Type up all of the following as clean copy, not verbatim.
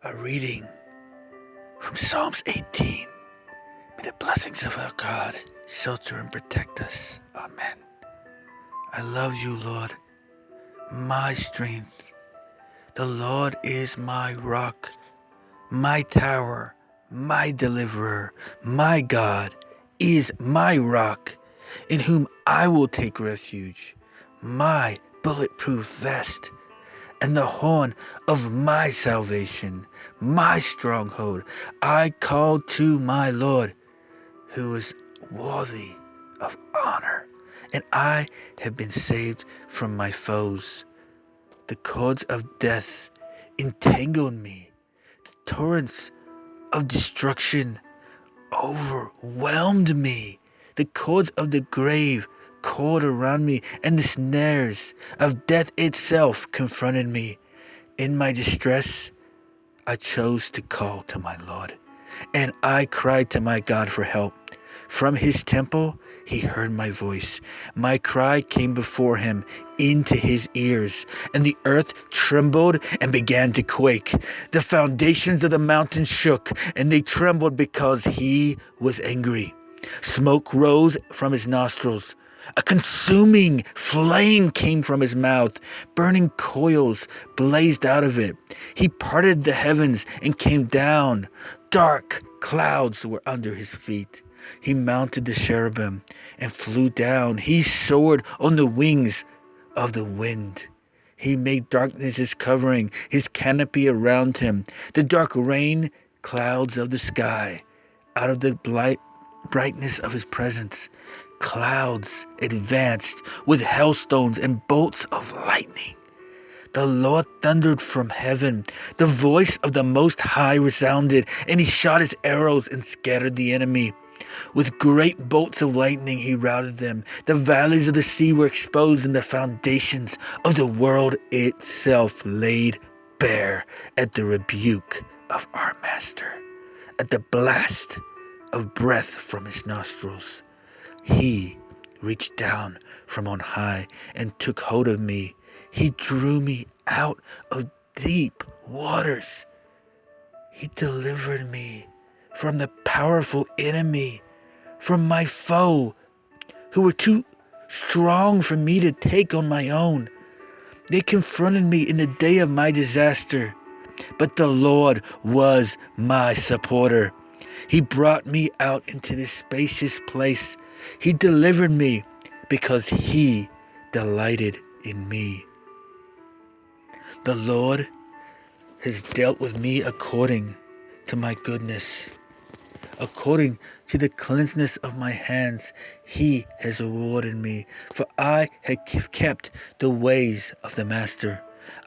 A reading from Psalms 18. May the blessings of our God shelter and protect us. Amen. I love you, Lord, my strength. The Lord is my rock, my tower, my deliverer. My God is my rock, in whom I will take refuge, my bulletproof vest, and the horn of my salvation, my stronghold. I called to my Lord, who is worthy of honor, and I have been saved from my foes. The cords of death entangled me. The torrents of destruction overwhelmed me. The cords of the grave coiled around me, and the snares of death itself confronted me. In my distress, I chose to call to my Lord, and I cried to my God for help. From his temple, he heard my voice. My cry came before him into his ears, and the earth trembled and began to quake. The foundations of the mountains shook, and they trembled because he was angry. Smoke rose from his nostrils. A consuming flame came from his mouth. Burning coals blazed out of it. He parted the heavens and came down. Dark clouds were under his feet. He mounted the cherubim and flew down. He soared on the wings of the wind. He made darkness his covering, his canopy around him. The dark rain clouds of the sky. Out of the brightness of his presence, clouds advanced with hailstones and bolts of lightning. The Lord thundered from heaven. The voice of the Most High resounded, and he shot his arrows and scattered the enemy. With great bolts of lightning he routed them. The valleys of the sea were exposed, and the foundations of the world itself laid bare at the rebuke of our Master, at the blast of breath from his nostrils. He reached down from on high and took hold of me. He drew me out of deep waters. He delivered me from the powerful enemy, from my foe, who were too strong for me to take on my own. They confronted me in the day of my disaster, but the Lord was my supporter. He brought me out into this spacious place. He delivered me because he delighted in me. The Lord has dealt with me according to my goodness. According to the cleanness of my hands, he has rewarded me, for I have kept the ways of the Master.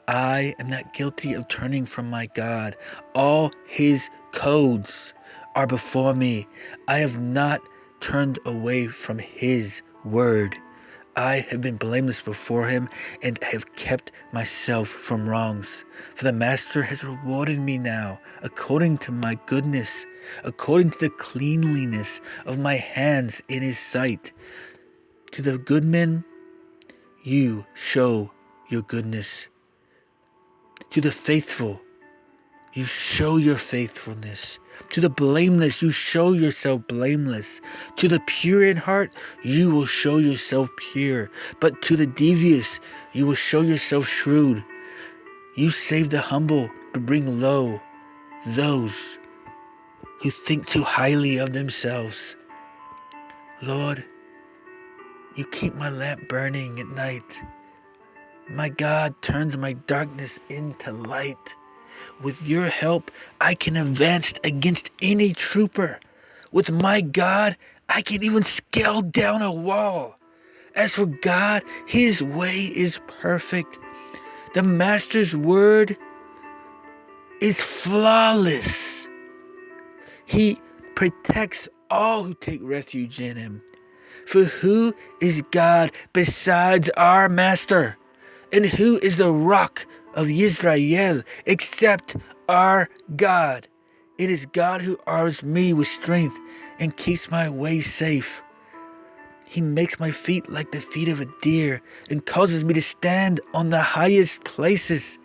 I am not guilty of turning from my God. All his codes are before me. I have not turned away from his word. I have been blameless before him and have kept myself from wrongs. For the Master has rewarded me now according to my goodness, according to the cleanliness of my hands in his sight. To the good men, you show your goodness. To the faithful, you show your faithfulness. To the blameless, you show yourself blameless. To the pure in heart, you will show yourself pure. But to the devious, you will show yourself shrewd. You save the humble, but bring low those who think too highly of themselves. Lord, you keep my lamp burning at night. My God turns my darkness into light. With your help, I can advance against any trooper. With my God, I can even scale down a wall. As for God, his way is perfect. The Master's word is flawless. He protects all who take refuge in him. For who is God besides our Master? And who is the rock of Israel except our God? It is God who arms me with strength and keeps my way safe. He makes my feet like the feet of a deer and causes me to stand on the highest places.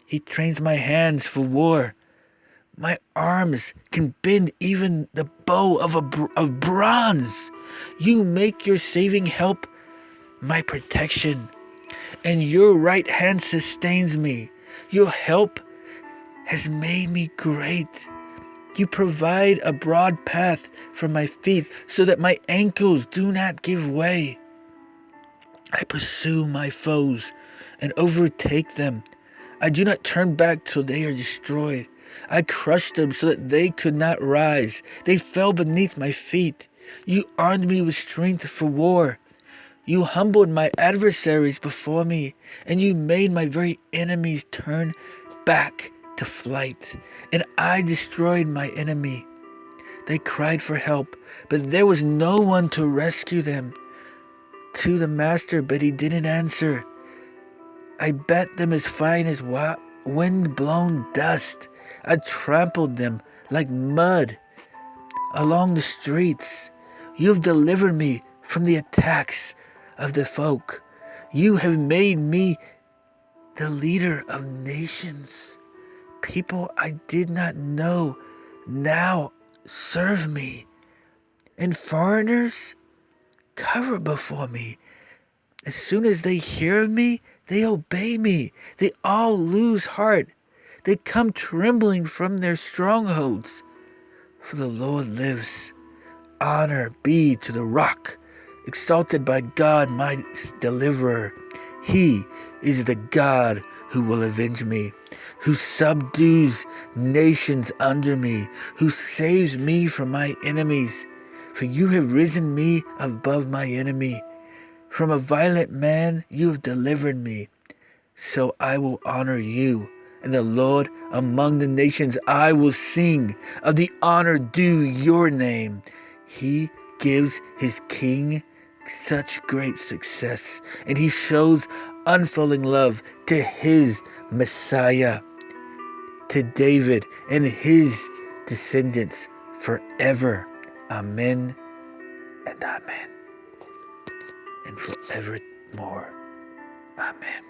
He trains my hands for war. My arms can bend even the bow of bronze. You make your saving help my protection, and your right hand sustains me. Your help has made me great. You provide a broad path for my feet so that my ankles do not give way. I pursue my foes and overtake them. I do not turn back till they are destroyed. I crushed them so that they could not rise. They fell beneath my feet. You armed me with strength for war. You humbled my adversaries before me, and you made my very enemies turn back to flight. And I destroyed my enemy. They cried for help, but there was no one to rescue them. To the master, but he didn't answer. I bet them as fine as wind-blown dust. I trampled them like mud along the streets. You have delivered me from the attacks of the folk. You have made me the leader of nations. People I did not know now serve me, and foreigners cover before me. As soon as they hear of me, they obey me. They all lose heart. They come trembling from their strongholds. For the Lord lives. Honor be to the rock, exalted by God my deliverer. He is the God who will avenge me, who subdues nations under me, who saves me from my enemies. For you have risen me above my enemy. From a violent man you have delivered me. So I will honor you. And the Lord among the nations I will sing of the honor due your name. He gives his king such great success, and he shows unfailing love to his Messiah, to David and his descendants forever. Amen and amen. And forevermore. Amen.